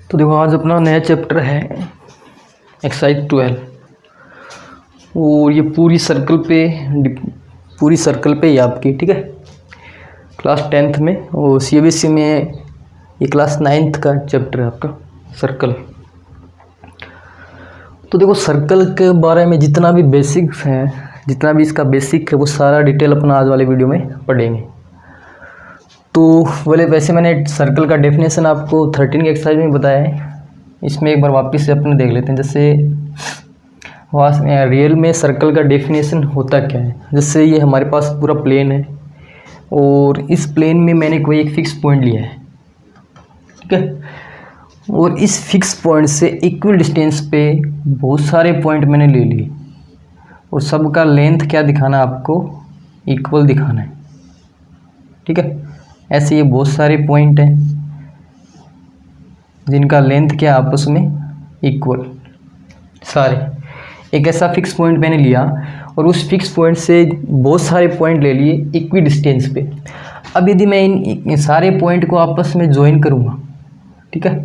तो देखो आज अपना नया चैप्टर है एक्सरसाइज 12 और ये पूरी सर्कल पे ही आपकी, ठीक है, क्लास 10th में और CBSE में ये क्लास 9th का चैप्टर है आपका सर्कल। तो देखो सर्कल के बारे में जितना भी बेसिक्स है, जितना भी इसका बेसिक है वो सारा डिटेल अपना आज वाले वीडियो में पढ़ेंगे। तो वैसे मैंने सर्कल का डेफिनेशन आपको 13 के एक्सरसाइज में बताया है, इसमें एक बार वापस से अपने देख लेते हैं। जैसे रियल में सर्कल का डेफिनेशन होता क्या है। जैसे ये हमारे पास पूरा प्लेन है और इस प्लेन में मैंने कोई एक फिक्स पॉइंट लिया है, ठीक है, और इस फिक्स पॉइंट से इक्वल डिस्टेंस पे बहुत सारे पॉइंट मैंने ले लिए और सबका लेंथ क्या दिखाना है आपको, इक्वल दिखाना है, ठीक है। ऐसे ये बहुत सारे पॉइंट हैं जिनका लेंथ क्या आपस में इक्वल सारे। एक ऐसा फिक्स पॉइंट मैंने लिया और उस फिक्स पॉइंट से बहुत सारे पॉइंट ले लिए इक्वी डिस्टेंस पे। अब यदि मैं इन सारे पॉइंट को आपस में ज्वाइन करूँगा, ठीक है,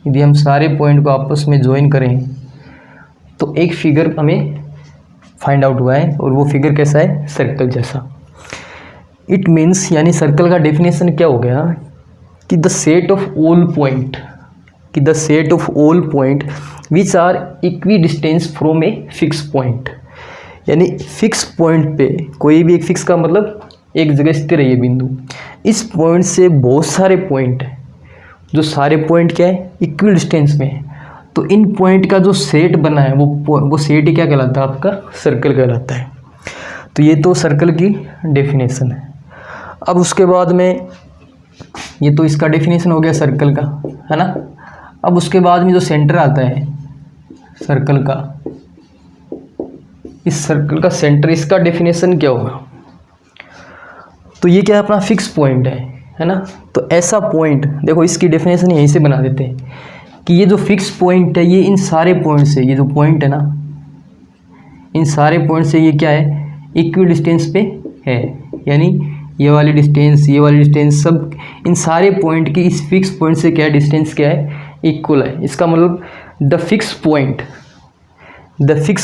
यदि हम सारे पॉइंट को आपस में ज्वाइन करें तो एक फिगर हमें फाइंड आउट हुआ है और वो फिगर कैसा है, सर्कल जैसा। इट मीन्स यानी सर्कल का डेफिनेशन क्या हो गया कि the set of all point which are equidistance from a fix point. यानी फिक्स पॉइंट पे कोई भी एक फिक्स का मतलब एक जगह स्थिर है ये बिंदु, इस पॉइंट से बहुत सारे पॉइंट हैं जो सारे पॉइंट क्या है, इक्वी डिस्टेंस में है। तो इन पॉइंट का जो सेट बना है वो सेट ही क्या कहलाता है, आपका सर्कल कहलाता है। तो ये तो सर्कल की डेफिनेशन है। अब उसके बाद में ये तो इसका डेफिनेशन हो गया सर्कल का, है ना। अब उसके बाद में जो सेंटर आता है सर्कल का, इस सर्कल का सेंटर, इसका डेफिनेशन क्या होगा। तो ये क्या है, अपना फिक्स पॉइंट है ना। तो ऐसा पॉइंट देखो, इसकी डेफिनेशन यहीं से बना देते हैं कि ये जो फिक्स पॉइंट है ये इन सारे पॉइंट से, ये जो पॉइंट है ना, इन सारे पॉइंट से ये क्या है, इक्वी डिस्टेंस पे है। यानी ये वाली डिस्टेंस सब इन सारे पॉइंट की इस फिक्स पॉइंट से क्या है, डिस्टेंस क्या है, इक्वल है। इसका मतलब the fix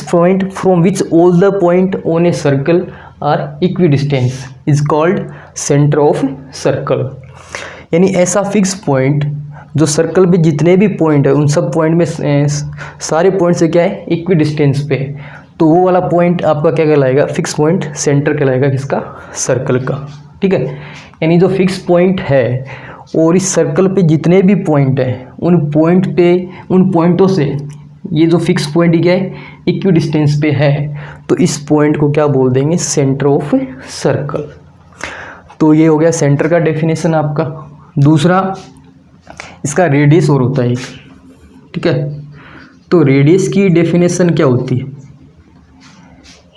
point from which all the point on a circle are equidistance is called centre of circle. यानी ऐसा फिक्स पॉइंट जो सर्कल पे जितने भी पॉइंट है उन सब पॉइंट में सारे पॉइंट से क्या है, इक्वी डिस्टेंस पे, तो वो वाला पॉइंट आपका क्या कहलाएगा, फिक्स पॉइंट, सेंटर कहलाएगा किसका, सर्कल का, ठीक है। यानी जो फिक्स पॉइंट है और इस सर्कल पे जितने भी पॉइंट है उन पॉइंटों से ये जो फिक्स पॉइंट क्या है, इक्वी डिस्टेंस पे है, तो इस पॉइंट को क्या बोल देंगे, सेंटर ऑफ सर्कल। तो ये हो गया सेंटर का डेफिनेशन आपका। दूसरा इसका रेडियस और होता है एक, ठीक है। तो रेडियस की डेफिनेशन क्या होती है।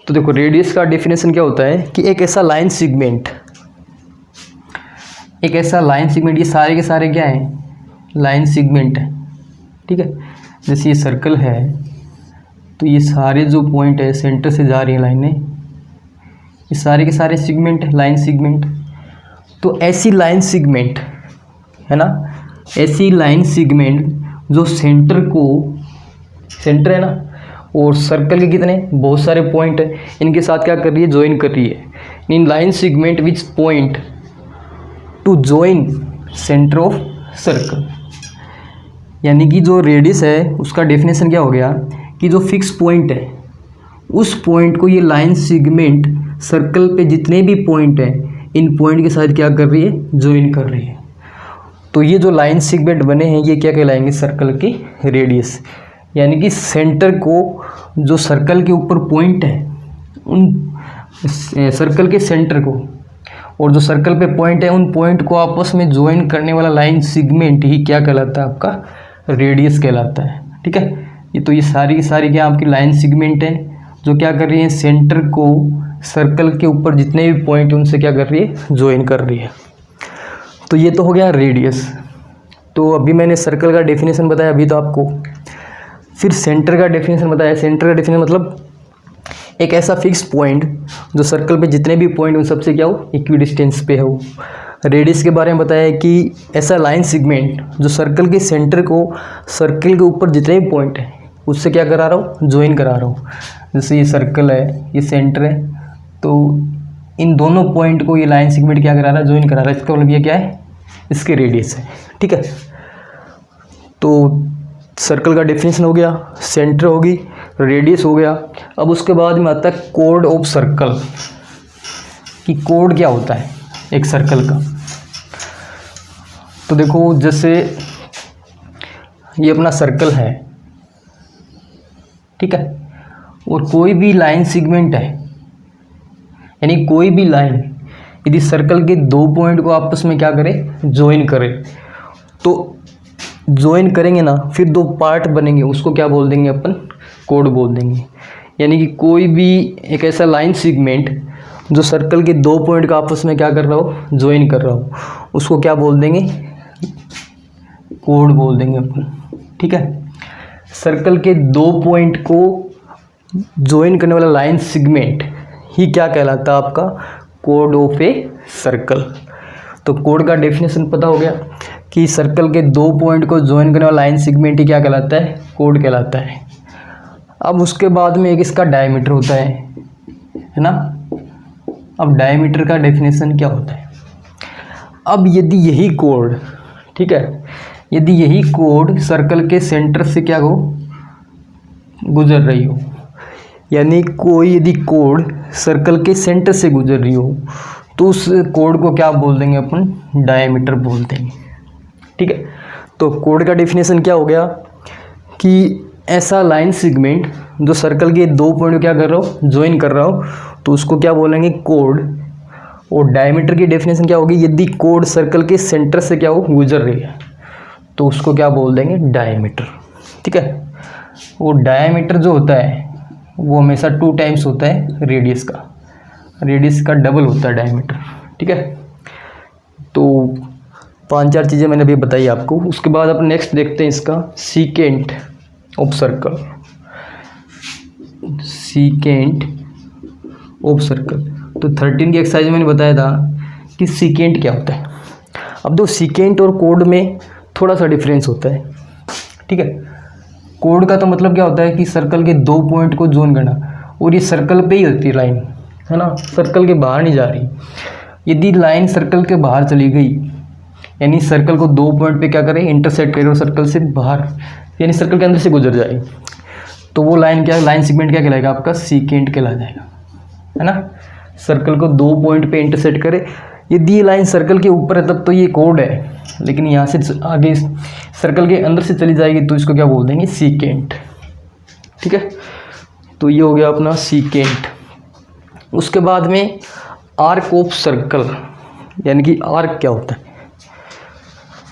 तो देखो रेडियस का डेफिनेशन क्या होता है कि एक ऐसा लाइन सेगमेंट, ये सारे के सारे क्या हैं, लाइन सेगमेंट है, ठीक है। जैसे ये सर्कल है तो ये सारे जो पॉइंट है सेंटर से जा रही हैं लाइनें, ये सारे के सारे सेगमेंट है, लाइन सेगमेंट। तो ऐसी लाइन सेगमेंट है ना, ऐसी लाइन सेगमेंट जो सेंटर है ना और सर्कल के कितने, बहुत सारे पॉइंट है, इनके साथ क्या कर रही है, ज्वाइन कर रही है। In line segment which point two join centre of circle. यानी कि जो रेडियस है उसका डेफिनेशन क्या हो गया कि जो फिक्स पॉइंट है उस पॉइंट को ये लाइन सेगमेंट सर्कल पे जितने भी पॉइंट हैं इन पॉइंट के साथ क्या कर रही है, ज्वाइन कर रही है। तो ये जो लाइन सेगमेंट बने हैं ये क्या कहलाएंगे, सर्कल की रेडियस। यानी कि सेंटर को, जो सर्कल के ऊपर पॉइंट है उन सर्कल के सेंटर को और जो सर्कल पे पॉइंट है उन पॉइंट को आपस में ज्वाइन करने वाला लाइन सेगमेंट ही क्या कहलाता है, आपका रेडियस कहलाता है, ठीक है। ये तो ये सारी की सारी क्या आपकी लाइन सेगमेंट है जो क्या कर रही है, सेंटर को सर्कल के ऊपर जितने भी पॉइंट उनसे क्या कर रही है, ज्वाइन कर रही है। तो ये तो हो गया रेडियस। तो अभी मैंने सर्कल का डेफिनेशन बताया अभी तो आपको, फिर सेंटर का डेफिनेशन बताया। सेंटर का डेफिनेशन मतलब एक ऐसा फिक्स पॉइंट जो सर्कल पे जितने भी पॉइंट उन सबसे क्या हो, इक्वी डिस्टेंस पे हो। रेडियस के बारे में बताया है कि ऐसा लाइन सेगमेंट जो सर्कल के सेंटर को सर्कल के ऊपर जितने भी पॉइंट है उससे क्या करा रहा हूँ, ज्वाइन करा रहा हूँ। जैसे ये सर्कल है, ये सेंटर है, तो इन दोनों पॉइंट को ये लाइन सेगमेंट क्या करा रहा है, ज्वाइन करा रहा है। इसका मतलब ये क्या है, इसके रेडियस है। ठीक है, तो सर्कल का डेफिनेशन हो गया, सेंटर होगी, रेडियस हो गया। अब उसके बाद में आता है कोड ऑफ सर्कल, कि कोड क्या होता है एक सर्कल का। तो देखो जैसे ये अपना सर्कल है, ठीक है, और कोई भी लाइन सेगमेंट है, यानी कोई भी लाइन यदि सर्कल के दो पॉइंट को आपस में क्या करे, ज्वाइन करे, तो ज्वाइन करेंगे ना, फिर दो पार्ट बनेंगे, उसको क्या बोल देंगे अपन, कोड बोल देंगे। यानी कि कोई भी एक ऐसा लाइन सेगमेंट जो सर्कल के दो पॉइंट का आपस में क्या कर रहा हो, ज्वाइन कर रहा हो, उसको क्या बोल देंगे, कोड बोल देंगे अपन। ठीक है, सर्कल के दो पॉइंट को ज्वाइन करने वाला लाइन सेगमेंट ही क्या कहलाता है आपका, कोड ऑफ ए सर्कल। तो कोड का डेफिनेशन पता हो गया कि सर्कल के दो पॉइंट को ज्वाइन करने वाला लाइन सेगमेंट ही क्या कहलाता है, कोड कहलाता है। अब उसके बाद में एक इसका डायमीटर होता है ना। अब डायमीटर का डेफिनेशन क्या होता है, अब यदि यही कोड, ठीक है, यदि यही कोड सर्कल के सेंटर से क्या हो, गुजर रही हो, यानी कोई यदि कोड सर्कल के सेंटर से गुजर रही हो, तो उस कोड को क्या बोल देंगे अपन, डायमीटर बोल देंगे। ठीक है, तो कोड का डेफिनेशन क्या हो गया कि ऐसा लाइन सेगमेंट जो सर्कल के दो पॉइंट को क्या कर रहा हो, ज्वाइन कर रहा हो, तो उसको क्या बोलेंगे, कोड। और डायमीटर की डेफिनेशन क्या होगी, यदि कोड सर्कल के सेंटर से क्या हो, गुजर रही है, तो उसको क्या बोल देंगे, डायमीटर। ठीक है, वो डायमीटर जो होता है वो हमेशा 2 टाइम्स होता है रेडियस का, रेडियस का डबल होता है डायमीटर। ठीक है, तो 5-4 चीज़ें मैंने अभी बताई आपको। उसके बाद अपन नेक्स्ट देखते हैं इसका secant of circle, secant of circle. तो 13 की एक्सरसाइज में मैंने बताया था कि सीकेंट क्या होता है। अब दो सीकेंट और कोड में थोड़ा सा डिफरेंस होता है। ठीक है, कोड का तो मतलब क्या होता है कि सर्कल के दो पॉइंट को जोन करना, और ये सर्कल पे ही होती है लाइन, है ना, सर्कल के बाहर नहीं जा रही। यदि लाइन सर्कल के बाहर चली गई, यानी सर्कल को दो पॉइंट पे क्या करें, इंटरसेक्ट करें और सर्कल से बाहर, यानी सर्कल के अंदर से गुजर जाए, तो वो लाइन क्या, लाइन सेगमेंट क्या कहलाएगा आपका, सीकेंट कहला जाएगा, है ना। सर्कल को दो पॉइंट पे इंटरसेक्ट करे, यदि ये लाइन सर्कल के ऊपर है तब तो ये कोड है, लेकिन यहाँ से आगे सर्कल के अंदर से चली जाएगी तो इसको क्या बोल देंगे, सीकेंट। ठीक है, तो ये हो गया अपना सीकेंट। उसके बाद में आर्क ऑफ सर्कल, यानी कि आर्क क्या होता है।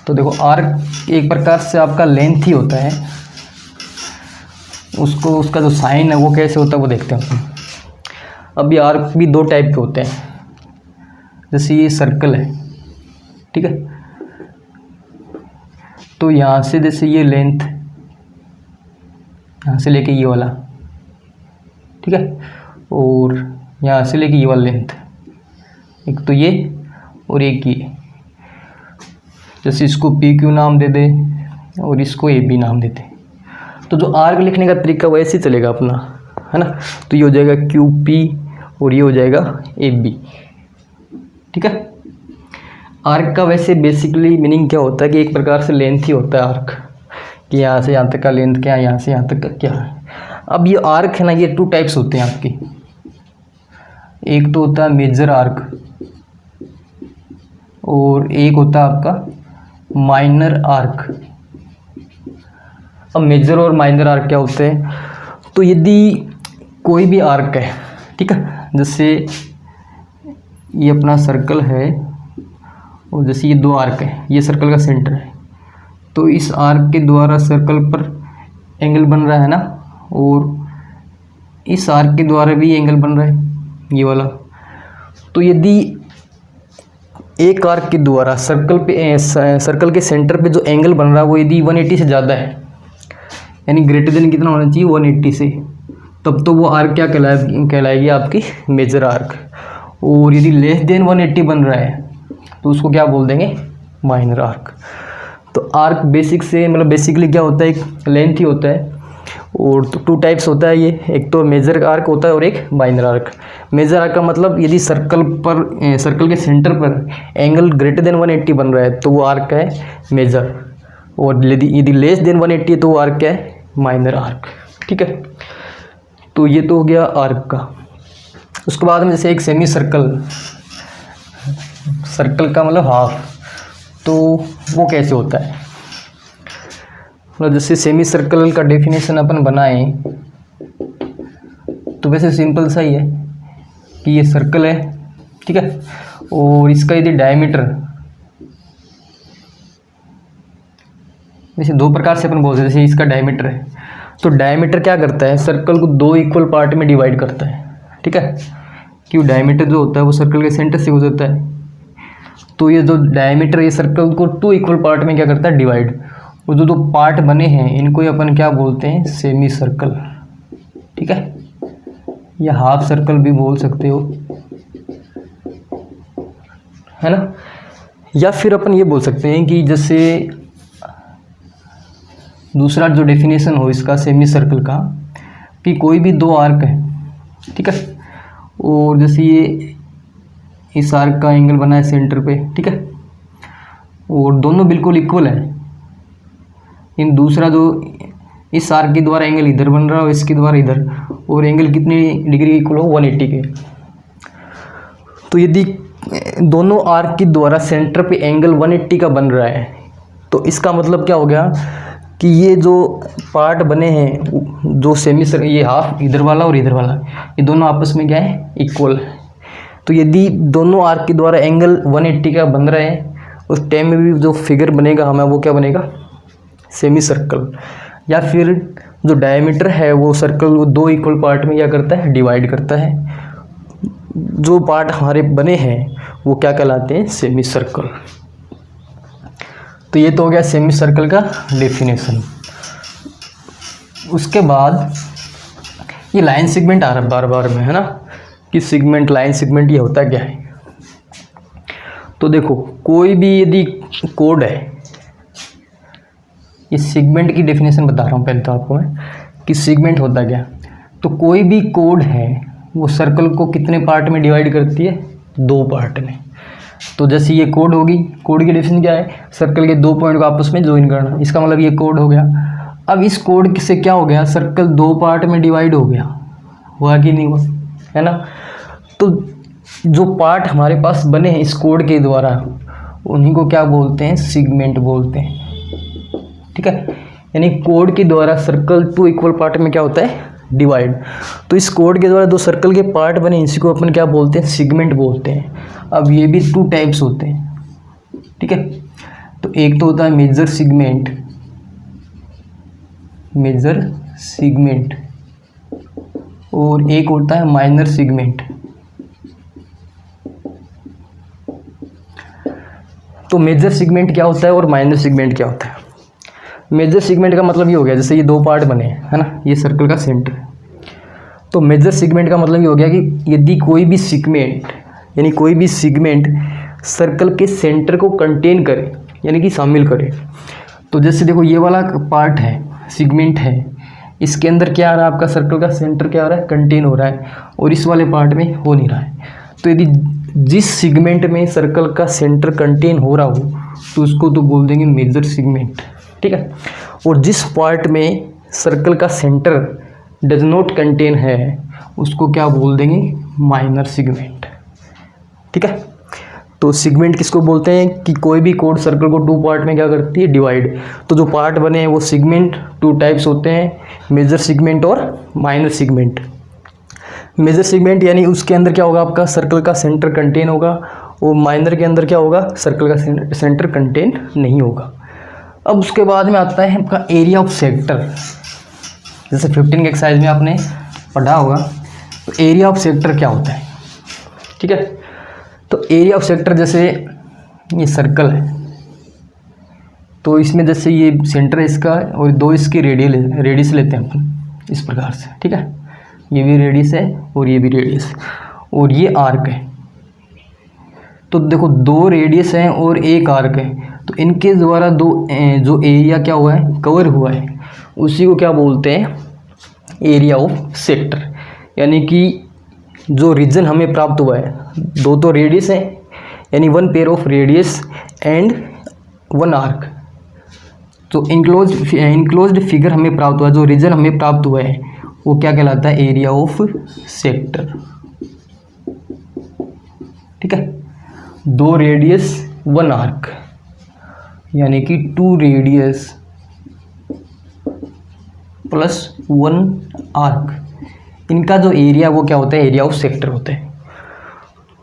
तो देखो आर्क एक प्रकार से आपका लेंथ ही होता है, उसको उसका जो साइन है वो कैसे होता है वो देखते हैं। अब ये आर्क भी 2 टाइप के होते हैं। जैसे ये सर्कल है, ठीक है, तो यहाँ से जैसे ये लेंथ, यहाँ से लेके ये वाला, ठीक है, और यहाँ से लेके ये वाला लेंथ, एक तो ये और एक ये, जैसे इसको पी क्यू नाम दे दे और इसको ए बी नाम देते, तो जो आर्क लिखने का तरीका वैसे ही चलेगा अपना, है ना। तो ये हो जाएगा क्यू पी और ये हो जाएगा ए बी। ठीक है, आर्क का वैसे बेसिकली मीनिंग क्या होता है कि एक प्रकार से लेंथ ही होता है आर्क, कि यहाँ से यहाँ तक का लेंथ क्या है, यहाँ से यहाँ तक का क्या है। अब ये आर्क है ना, ये 2 टाइप्स होते हैं आपकी। एक तो होता है मेजर आर्क और एक होता है आपका माइनर आर्क। अब मेजर और माइनर आर्क क्या होते हैं, तो यदि कोई भी आर्क है, ठीक है, जैसे ये अपना सर्कल है और जैसे ये 2 आर्क है, ये सर्कल का सेंटर है, तो इस आर्क के द्वारा सर्कल पर एंगल बन रहा है ना, और इस आर्क के द्वारा भी एंगल बन रहा है ये वाला। तो यदि एक आर्क के द्वारा सर्कल के सेंटर पे जो एंगल बन रहा है वो यदि 180 से ज़्यादा है, यानी ग्रेटर देन कितना होना चाहिए, 180 से, तब तो वो आर्क क्या कहलाएगी आपकी मेजर आर्क। और यदि लेस देन 180 बन रहा है तो उसको क्या बोल देंगे, माइनर आर्क। तो आर्क बेसिक से मतलब बेसिकली क्या होता है, एक लेंथ ही होता है, और तो 2 टाइप्स होता है ये, एक तो मेजर आर्क होता है और एक माइनर आर्क। मेजर आर्क का मतलब यदि सर्कल के सेंटर पर एंगल ग्रेटर देन 180 बन रहा है तो वो आर्क है मेजर, और यदि लेस देन 180 है तो वो आर्क है माइनर आर्क। ठीक है, तो ये तो हो गया आर्क का। उसके बाद में जैसे एक सेमी सर्कल, सर्कल का मतलब हाफ, तो वो कैसे होता है, मतलब जैसे सेमी सर्कल का डेफिनेशन अपन बनाएं तो वैसे सिंपल सा ही है कि ये सर्कल है, ठीक है, और इसका यदि डायमीटर, जैसे 2 प्रकार से अपन बोलते हैं, जैसे इसका डायमीटर है, तो डायमीटर क्या करता है, सर्कल को 2 इक्वल पार्ट में डिवाइड करता है। ठीक है, क्यों, डायमीटर जो होता है वो सर्कल के सेंटर से गुजरता है, तो ये जो डायमीटर ये सर्कल को 2 इक्वल पार्ट में क्या करता है, डिवाइड। और जो 2 पार्ट बने हैं इनको ही अपन क्या बोलते हैं, सेमी सर्कल। ठीक है, या हाफ सर्कल भी बोल सकते हो, है ना। या फिर अपन ये बोल सकते हैं कि जैसे दूसरा जो डेफिनेशन हो इसका सेमी सर्कल का, कि कोई भी 2 आर्क है, ठीक है, और जैसे ये इस आर्क का एंगल बना है सेंटर पे, ठीक है, और दोनों बिल्कुल इक्वल है। इन दूसरा जो इस आर्क के द्वारा एंगल इधर बन रहा है और इसके द्वारा इधर, और एंगल कितनी डिग्री इक्वल हो, 180 के। तो यदि दोनों आर्क के द्वारा सेंटर पे एंगल 180 का बन रहा है तो इसका मतलब क्या हो गया कि ये जो पार्ट बने हैं, जो सेमी सर्कल, ये हाफ इधर वाला और इधर वाला, ये दोनों आपस में क्या है, इक्वल है। तो यदि दोनों आर्क के द्वारा एंगल 180 का बन रहा है उस टाइम में भी जो फिगर बनेगा हमें वो क्या बनेगा, सेमी सर्कल। या फिर जो डायमीटर है वो सर्कल को 2 इक्वल पार्ट में क्या करता है, डिवाइड करता है। जो पार्ट हमारे बने हैं वो क्या कहलाते हैं, सेमी सर्कल। तो ये तो हो गया सेमी सर्कल का डेफिनेशन। उसके बाद ये लाइन सेगमेंट आ रहा है बार बार में, है ना, कि सेगमेंट, लाइन सेगमेंट, ये होता क्या है। तो देखो कोई भी यदि कोड है, इस सेगमेंट की डेफिनेशन बता रहा हूँ पहले तो आपको मैं कि सेगमेंट होता क्या। तो कोई भी कोड है वो सर्कल को कितने पार्ट में डिवाइड करती है, 2 पार्ट में। तो जैसे ये कोड होगी, कोड की डेफिनेशन क्या है, सर्कल के 2 पॉइंट को आपस में ज्वाइन करना, इसका मतलब ये कोड हो गया। अब इस कोड से क्या हो गया, सर्कल 2 पार्ट में डिवाइड हो गया, हुआ कि नहीं हुआ, है ना। तो जो पार्ट हमारे पास बने हैं इस कोड के द्वारा उन्हीं को क्या बोलते हैं, सेगमेंट बोलते हैं। ठीक है, यानी कोड के द्वारा सर्कल 2 इक्वल पार्ट में क्या होता है, डिवाइड। तो इस कोड के द्वारा 2 सर्कल के पार्ट बने इसी को अपन क्या बोलते हैं, सेगमेंट बोलते हैं। अब ये भी 2 टाइप्स होते हैं, ठीक है। तो एक तो होता है मेजर सेगमेंट, मेजर सेगमेंट, और एक होता है माइनर सेगमेंट। तो मेजर सेगमेंट क्या होता है और माइनर सेगमेंट क्या होता है। मेजर सेगमेंट का मतलब ये हो गया, जैसे ये 2 पार्ट बने हैं, है ना, ये सर्कल का सेंटर। तो मेजर सेगमेंट का मतलब ये हो गया कि यदि कोई भी सेगमेंट, यानी कोई भी सेगमेंट सर्कल के सेंटर को कंटेन करे, यानी कि शामिल करे। तो जैसे देखो ये वाला पार्ट है, सेगमेंट है, इसके अंदर क्या आ रहा है, आपका सर्कल का सेंटर क्या आ रहा है, कंटेन हो रहा है, और इस वाले पार्ट में हो नहीं रहा है। तो यदि जिस सेगमेंट में सर्कल का सेंटर कंटेन हो रहा हो तो उसको तो बोल देंगे मेजर सेगमेंट, ठीक है। और जिस पार्ट में सर्कल का सेंटर डज नॉट कंटेन है उसको क्या बोल देंगे, माइनर सेगमेंट, ठीक है। तो सेगमेंट किसको बोलते हैं कि कोई भी कोड सर्कल को 2 पार्ट में क्या करती है, डिवाइड। तो जो पार्ट बने हैं वो सेगमेंट 2 टाइप्स होते हैं, मेजर सेगमेंट और माइनर सेगमेंट। मेजर सेगमेंट यानी उसके अंदर क्या होगा, आपका सर्कल का सेंटर कंटेन होगा, और माइनर के अंदर क्या होगा, सर्कल का सेंटर कंटेन नहीं होगा। अब उसके बाद में आता है आपका एरिया ऑफ सेक्टर। जैसे 15 के एक्सरसाइज में आपने पढ़ा होगा, तो एरिया ऑफ सेक्टर क्या होता है, ठीक है। तो एरिया ऑफ सेक्टर, जैसे ये सर्कल है, तो इसमें जैसे ये सेंटर है इसका और 2 इसकी रेडियस लेते हैं अपन इस प्रकार से, ठीक है। ये भी रेडियस है और ये भी रेडियस, और ये आर्क है, तो देखो 2 रेडियस हैं और 1 आर्क है, तो इनके द्वारा जो एरिया क्या हुआ है, कवर हुआ है, उसी को क्या बोलते हैं, एरिया ऑफ सेक्टर। यानी कि जो रीजन हमें प्राप्त हुआ है, 2 तो रेडियस है, यानी 1 pair of radius and 1 arc, तो इनक्लोज्ड फिगर हमें प्राप्त हुआ, जो रीजन हमें प्राप्त हुआ है वो क्या कहलाता है, एरिया ऑफ सेक्टर। ठीक है, 2 रेडियस 1 आर्क, यानी कि 2 रेडियस प्लस 1 आर्क, इनका जो एरिया वो क्या होता है, एरिया ऑफ सेक्टर होता है।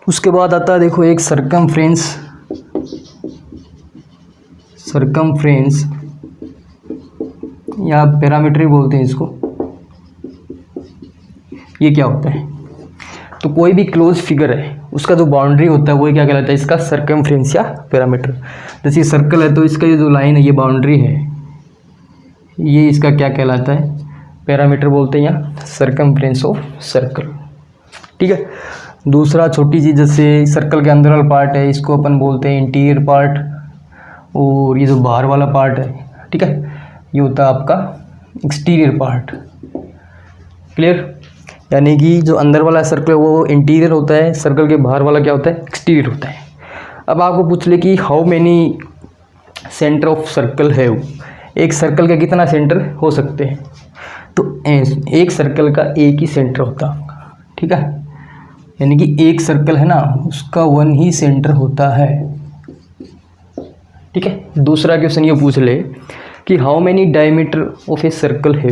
उसके बाद आता है देखो एक सरकमफ्रेंस या पैरामीटर बोलते हैं इसको। ये क्या होता है, तो कोई भी क्लोज फिगर है उसका जो बाउंड्री होता है वो क्या कहलाता है, इसका सरकमफ्रेंस या पैरामीटर। जैसे सर्कल है तो इसका ये जो लाइन है, ये बाउंड्री है, ये इसका क्या कहलाता है, पैरामीटर बोलते हैं या सरकमफ्रेंस ऑफ सर्कल। ठीक है, दूसरा छोटी चीज़, जैसे सर्कल के अंदर वाला पार्ट है इसको अपन बोलते हैं इंटीरियर पार्ट, और ये जो बाहर वाला पार्ट है, ठीक है, ये होता है आपका एक्सटीरियर पार्ट। क्लियर, यानी कि जो अंदर वाला सर्कल है वो इंटीरियर होता है, सर्कल के बाहर वाला क्या होता है, एक्सटीरियर होता है। अब आपको पूछ ले कि how many centre of circle है, एक सर्कल का कितना सेंटर हो सकते हैं, तो एक सर्कल का एक ही सेंटर होता है। ठीक है, यानी कि एक सर्कल है ना, उसका 1 ही सेंटर होता है। ठीक है, दूसरा क्वेश्चन ये पूछ ले कि how many diameter of a circle है,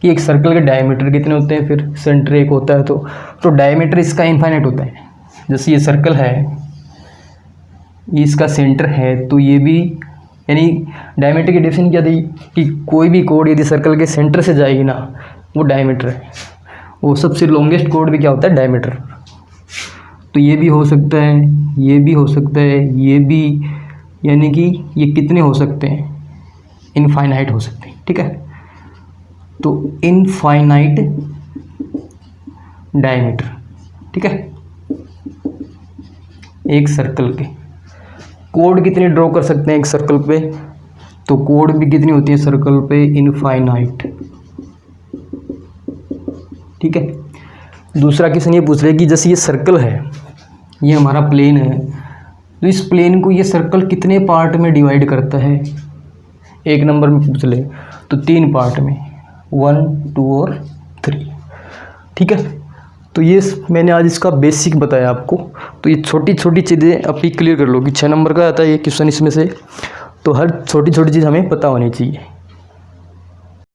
कि एक सर्कल के डायमीटर कितने होते हैं, फिर सेंटर एक होता है, तो डायमीटर इसका इनफाइनाइट होता है। जैसे ये सर्कल है, ये इसका सेंटर है, तो ये भी, यानी डायमीटर की डेफिनेशन क्या थी कि कोई भी कोड यदि सर्कल के सेंटर से जाएगी ना, वो डायमीटर है। वो सबसे लॉन्गेस्ट कोड भी क्या होता है, डायमीटर। तो ये भी हो सकता है, ये भी हो सकता है, ये भी, यानी कि ये कितने हो सकते हैं, इनफाइनाइट हो सकते हैं। ठीक है, तो इनफाइनाइट डायमीटर। ठीक है, एक सर्कल के कोड कितने ड्रॉ कर सकते हैं एक सर्कल पे, तो कोड भी कितनी होती है सर्कल पे, इनफाइनाइट। ठीक है, दूसरा क्वेश्चन ये पूछ रहे कि जैसे ये सर्कल है, ये हमारा प्लेन है, तो इस प्लेन को ये सर्कल कितने पार्ट में डिवाइड करता है, एक नंबर में पूछ ले तो 3 पार्ट में, 1, 2 और 3। ठीक है, तो ये मैंने आज इसका बेसिक बताया आपको। तो ये छोटी छोटी चीज़ें आप ही क्लियर कर लो कि 6 नंबर का आता है ये क्वेश्चन इसमें से, तो हर छोटी छोटी चीज़ हमें पता होनी चाहिए।